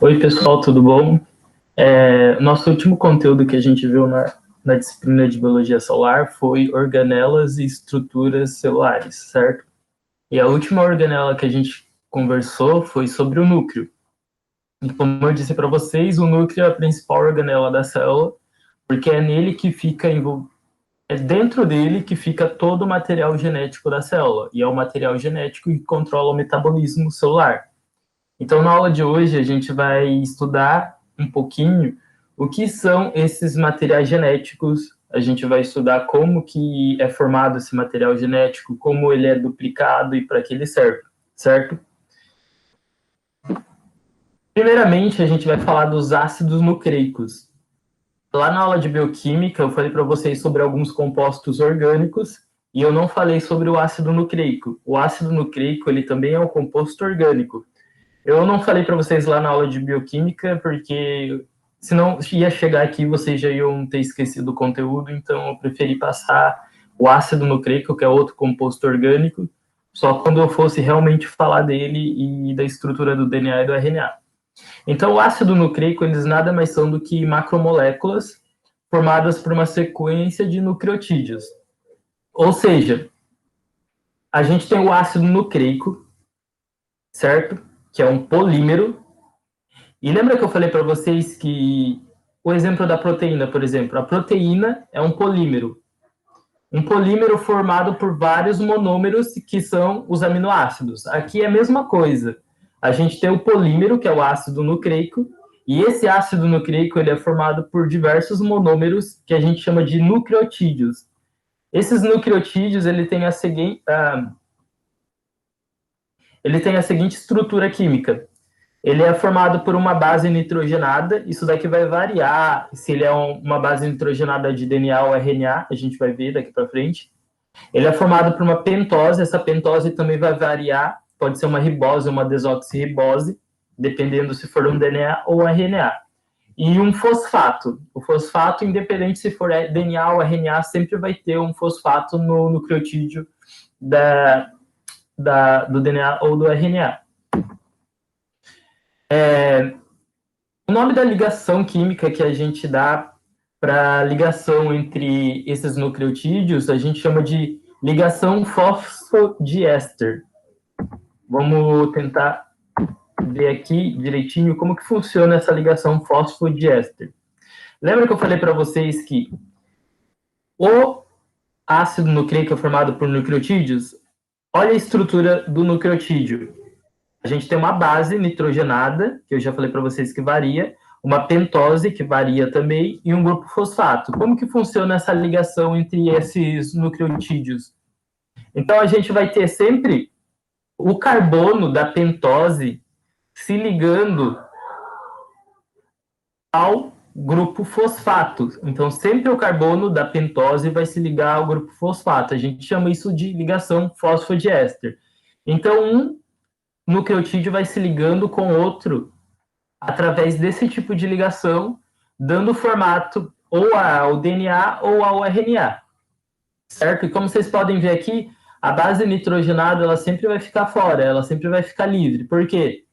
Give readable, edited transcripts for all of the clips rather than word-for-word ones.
Oi, pessoal, tudo bom? Nosso último conteúdo que a gente viu na disciplina de Biologia Celular foi organelas e estruturas celulares, certo? E a última organela que a gente conversou foi sobre o núcleo. E como eu disse para vocês, o núcleo é a principal organela da célula, porque é nele que fica é dentro dele que fica todo o material genético da célula, e é o material genético que controla o metabolismo celular. Então, na aula de hoje, a gente vai estudar um pouquinho o que são esses materiais genéticos, a gente vai estudar como que é formado esse material genético, como ele é duplicado e para que ele serve, certo? Primeiramente, a gente vai falar dos ácidos nucleicos. Lá na aula de bioquímica, eu falei para vocês sobre alguns compostos orgânicos e eu não falei sobre o ácido nucleico. O ácido nucleico, ele também é um composto orgânico. Eu não falei para vocês lá na aula de bioquímica, porque senão ia chegar aqui vocês já iam ter esquecido o conteúdo, então eu preferi passar o ácido nucleico, que é outro composto orgânico, só quando eu fosse realmente falar dele e da estrutura do DNA e do RNA. Então, o ácido nucleico, eles nada mais são do que macromoléculas formadas por uma sequência de nucleotídeos. Ou seja, a gente tem o ácido nucleico, certo? Que é um polímero. E lembra que eu falei para vocês que o exemplo da proteína, por exemplo, a proteína é um polímero. Um polímero formado por vários monômeros, que são os aminoácidos. Aqui é a mesma coisa. A gente tem o polímero, que é o ácido nucleico, e esse ácido nucleico ele é formado por diversos monômeros, que a gente chama de nucleotídeos. Esses nucleotídeos ele tem a seguinte estrutura química. Ele é formado por uma base nitrogenada, isso daqui vai variar se ele é uma base nitrogenada de DNA ou RNA, a gente vai ver daqui para frente. Ele é formado por uma pentose, essa pentose também vai variar, pode ser uma ribose ou uma desoxirribose, dependendo se for um DNA ou um RNA. E um fosfato. O fosfato, independente se for DNA ou RNA, sempre vai ter um fosfato no nucleotídeo do DNA ou do RNA. O nome da ligação química que a gente dá para a ligação entre esses nucleotídeos, a gente chama de ligação fosfodiéster. Vamos tentar ver aqui direitinho como que funciona essa ligação fosfodiéster. Lembra que eu falei para vocês que o ácido nucleico é formado por nucleotídeos? Olha a estrutura do nucleotídeo. A gente tem uma base nitrogenada, que eu já falei para vocês que varia, uma pentose, que varia também, e um grupo fosfato. Como que funciona essa ligação entre esses nucleotídeos? Então, a gente vai ter sempre o carbono da pentose se ligando ao grupo fosfato. Então, sempre o carbono da pentose vai se ligar ao grupo fosfato. A gente chama isso de ligação fosfodiéster. Então, um nucleotídeo vai se ligando com outro através desse tipo de ligação, dando formato ou ao DNA ou ao RNA, certo? E como vocês podem ver aqui, a base nitrogenada ela sempre vai ficar fora, ela sempre vai ficar livre. Por quê?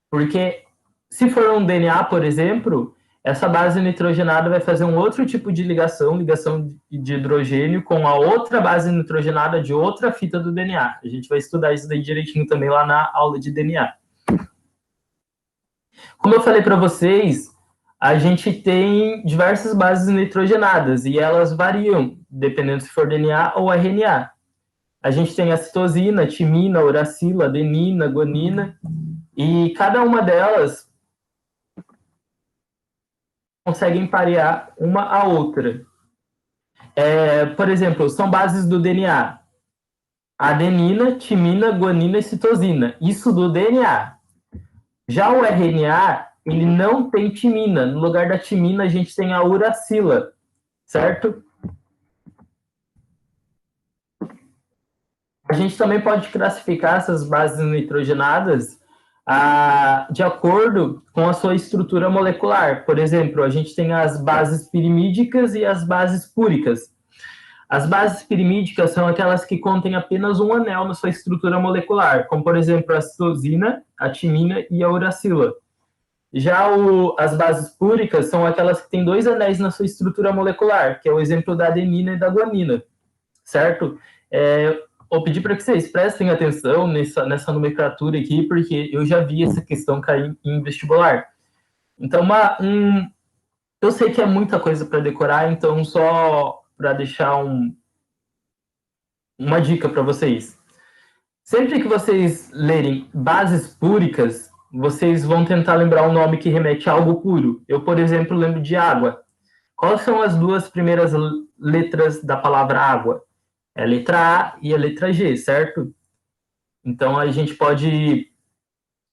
Porque se for um DNA, por exemplo, essa base nitrogenada vai fazer um outro tipo de ligação de hidrogênio com a outra base nitrogenada de outra fita do DNA. A gente vai estudar isso daí direitinho também lá na aula de DNA. Como eu falei para vocês, a gente tem diversas bases nitrogenadas e elas variam, dependendo se for DNA ou RNA. A gente tem a citosina, timina, uracila, adenina, guanina, e cada uma delas conseguem parear uma a outra. Por exemplo, são bases do DNA. Adenina, timina, guanina e citosina. Isso do DNA. Já o RNA, ele não tem timina. No lugar da timina, a gente tem a uracila, certo? A gente também pode classificar essas bases nitrogenadas de acordo com a sua estrutura molecular. Por exemplo, a gente tem as bases pirimídicas e as bases púricas. As bases pirimídicas são aquelas que contêm apenas um anel na sua estrutura molecular, como, por exemplo, a citosina, a timina e a uracila. Já as bases púricas são aquelas que têm 2 anéis na sua estrutura molecular, que é o exemplo da adenina e da guanina, certo? Vou pedir para que vocês prestem atenção nessa nomenclatura aqui, porque eu já vi essa questão cair em vestibular. Então, eu sei que é muita coisa para decorar, então só para deixar uma dica para vocês. Sempre que vocês lerem bases púricas, vocês vão tentar lembrar um nome que remete a algo puro. Eu, por exemplo, lembro de água. Quais são as 2 primeiras letras da palavra água? É a letra A e a letra G, certo? Então, a gente pode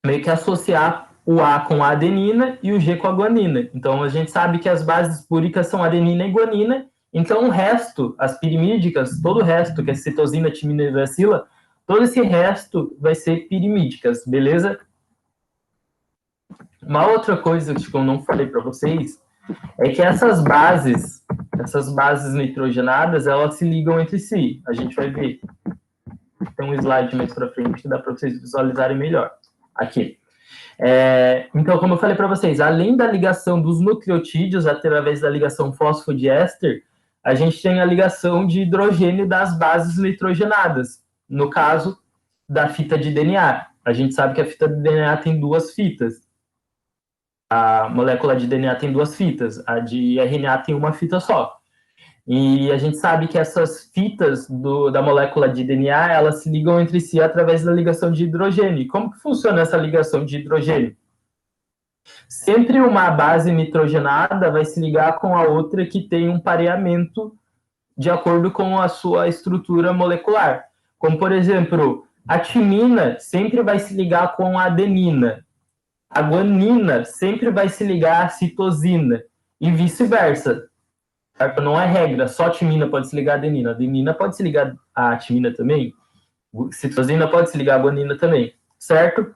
meio que associar o A com a adenina e o G com a guanina. Então, a gente sabe que as bases púricas são adenina e guanina. Então, o resto, as pirimídicas, todo o resto, que é citosina, timina e uracila, todo esse resto vai ser pirimídicas, beleza? Uma outra coisa que eu não falei para vocês é que essas bases nitrogenadas, elas se ligam entre si. A gente vai ver. Tem um slide mais para frente que dá para vocês visualizarem melhor. Aqui. Então, como eu falei para vocês, além da ligação dos nucleotídeos através da ligação fosfodiéster, a gente tem a ligação de hidrogênio das bases nitrogenadas. No caso da fita de DNA. A gente sabe que a fita de DNA tem 2 fitas. A molécula de DNA tem 2 fitas. A de RNA tem uma fita só. E a gente sabe que essas fitas da molécula de DNA, elas se ligam entre si através da ligação de hidrogênio. Como que funciona essa ligação de hidrogênio? Sempre uma base nitrogenada vai se ligar com a outra que tem um pareamento de acordo com a sua estrutura molecular. Como, por exemplo, a timina sempre vai se ligar com a adenina. A guanina sempre vai se ligar à citosina. E vice-versa. Não é regra, só a timina pode se ligar à adenina. A adenina pode se ligar à timina também. A citosina pode se ligar à guanina também. Certo?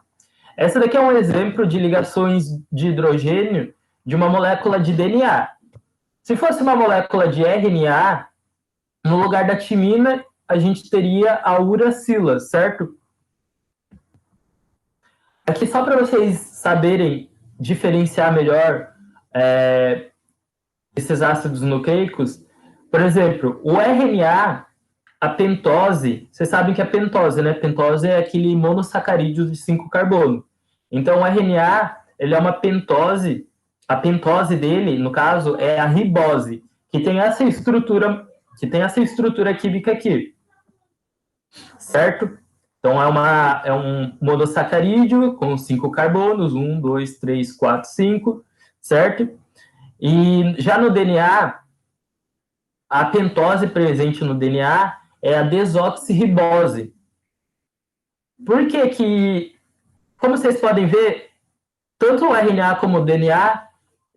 Essa daqui é um exemplo de ligações de hidrogênio de uma molécula de DNA. Se fosse uma molécula de RNA, no lugar da timina, a gente teria a uracila, certo? Aqui só para vocês saberem diferenciar melhor esses ácidos nucleicos, por exemplo, o RNA, a pentose, vocês sabem que a pentose, né? Pentose é aquele monossacarídeo de 5 carbono. Então, o RNA, ele é uma pentose, a pentose dele, no caso, é a ribose, que tem essa estrutura química aqui, certo? Então, é um monossacarídeo com 5 carbonos, 1, 2, 3, 4, 5, certo? E já no DNA, a pentose presente no DNA é a desoxirribose. Por que, como vocês podem ver, tanto o RNA como o DNA,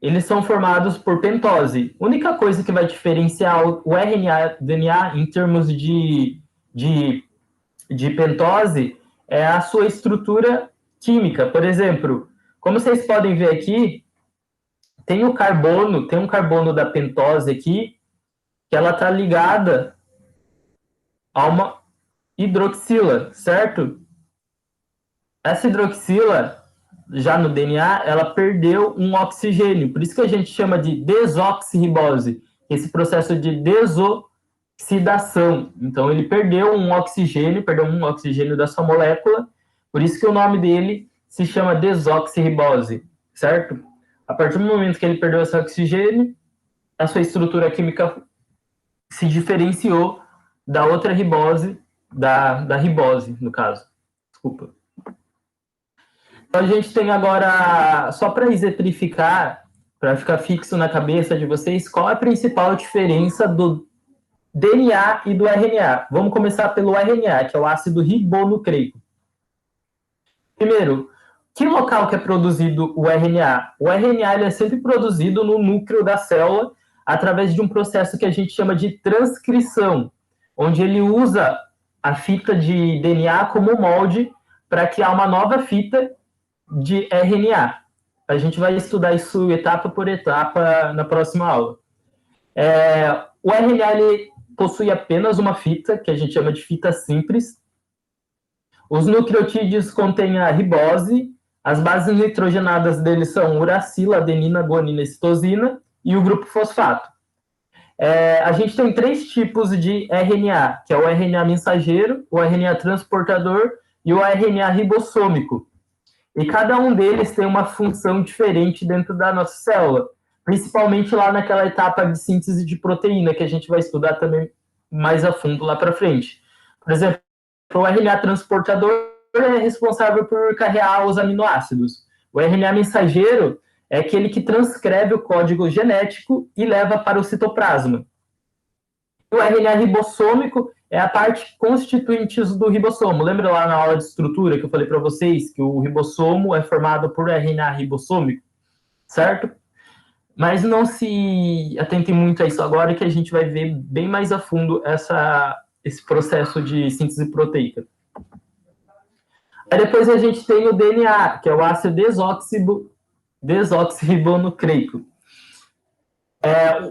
eles são formados por pentose. A única coisa que vai diferenciar o RNA do DNA em termos de pentose é a sua estrutura química. Por exemplo, como vocês podem ver aqui, tem um carbono da pentose aqui, que ela está ligada a uma hidroxila, certo? Essa hidroxila, já no DNA, ela perdeu um oxigênio, por isso que a gente chama de desoxirribose, esse processo de desoxidação. Então, ele perdeu um oxigênio da sua molécula, por isso que o nome dele se chama desoxirribose, certo? A partir do momento que ele perdeu esse oxigênio, a sua estrutura química se diferenciou da outra ribose, da ribose, no caso. Desculpa. Então, a gente tem agora, só para exemplificar, para ficar fixo na cabeça de vocês, qual é a principal diferença do DNA e do RNA. Vamos começar pelo RNA, que é o ácido ribonucleico. Primeiro, que local que é produzido o RNA? O RNA ele é sempre produzido no núcleo da célula através de um processo que a gente chama de transcrição, onde ele usa a fita de DNA como molde para criar uma nova fita de RNA. A gente vai estudar isso etapa por etapa na próxima aula. O RNA ele possui apenas uma fita, que a gente chama de fita simples. Os nucleotídeos contêm a ribose, As bases nitrogenadas dele são uracila, adenina, guanina e citosina, e o grupo fosfato. A gente tem 3 tipos de RNA, que é o RNA mensageiro, o RNA transportador e o RNA ribossômico. E cada um deles tem uma função diferente dentro da nossa célula, principalmente lá naquela etapa de síntese de proteína, que a gente vai estudar também mais a fundo lá para frente. Por exemplo, o RNA transportador é responsável por carregar os aminoácidos. O RNA mensageiro é aquele que transcreve o código genético e leva para o citoplasma. O RNA ribossômico é a parte constituinte do ribossomo. Lembra lá na aula de estrutura que eu falei para vocês que o ribossomo é formado por RNA ribossômico, certo? Mas não se atentem muito a isso agora, que a gente vai ver bem mais a fundo esse processo de síntese proteica. Aí depois a gente tem o DNA, que é o ácido desoxirribonucleico.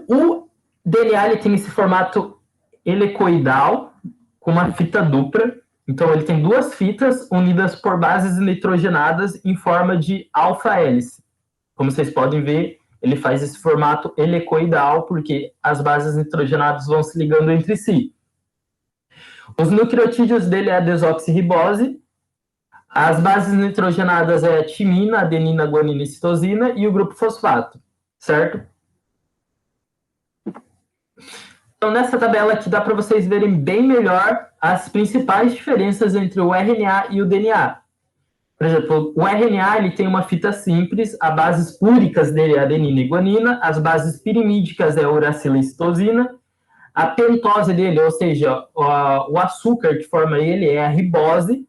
O DNA ele tem esse formato helicoidal, com uma fita dupla. Então, ele tem 2 fitas unidas por bases nitrogenadas em forma de alfa-hélice. Como vocês podem ver, ele faz esse formato helicoidal, porque as bases nitrogenadas vão se ligando entre si. Os nucleotídeos dele é a desoxirribose. As bases nitrogenadas é a timina, adenina, guanina e citosina, e o grupo fosfato, certo? Então, nessa tabela aqui dá para vocês verem bem melhor as principais diferenças entre o RNA e o DNA. Por exemplo, o RNA ele tem uma fita simples, as bases púricas dele é adenina e guanina, as bases pirimídicas é a uracila e citosina, a pentose dele, ou seja, o açúcar que forma ele é a ribose.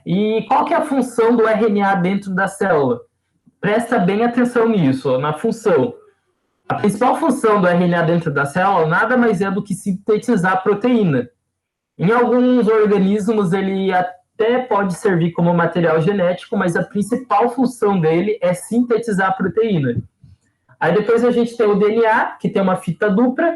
E qual que é a função do RNA dentro da célula? Presta bem atenção nisso, na função. A principal função do RNA dentro da célula nada mais é do que sintetizar proteína. Em alguns organismos, ele até pode servir como material genético, mas a principal função dele é sintetizar proteína. Aí depois a gente tem o DNA, que tem uma fita dupla.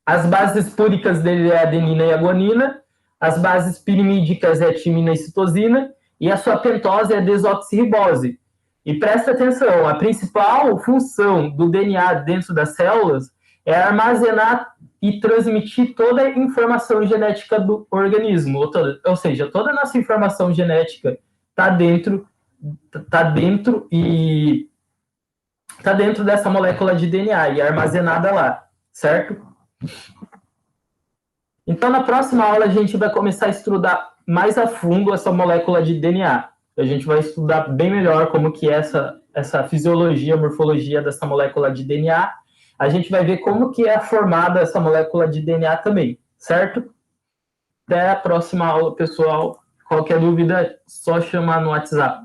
As bases púricas dele é a adenina e a guanina. As bases pirimídicas é a timina e citosina. E a sua pentose é a desoxirribose. E presta atenção, a principal função do DNA dentro das células é armazenar e transmitir toda a informação genética do organismo. Ou seja, toda a nossa informação genética está dentro dessa molécula de DNA e é armazenada lá, certo? Então, na próxima aula, a gente vai começar a estudar mais a fundo essa molécula de DNA. A gente vai estudar bem melhor como que é essa fisiologia, morfologia dessa molécula de DNA. A gente vai ver como que é formada essa molécula de DNA também, certo? Até a próxima aula, pessoal. Qualquer dúvida, só chamar no WhatsApp.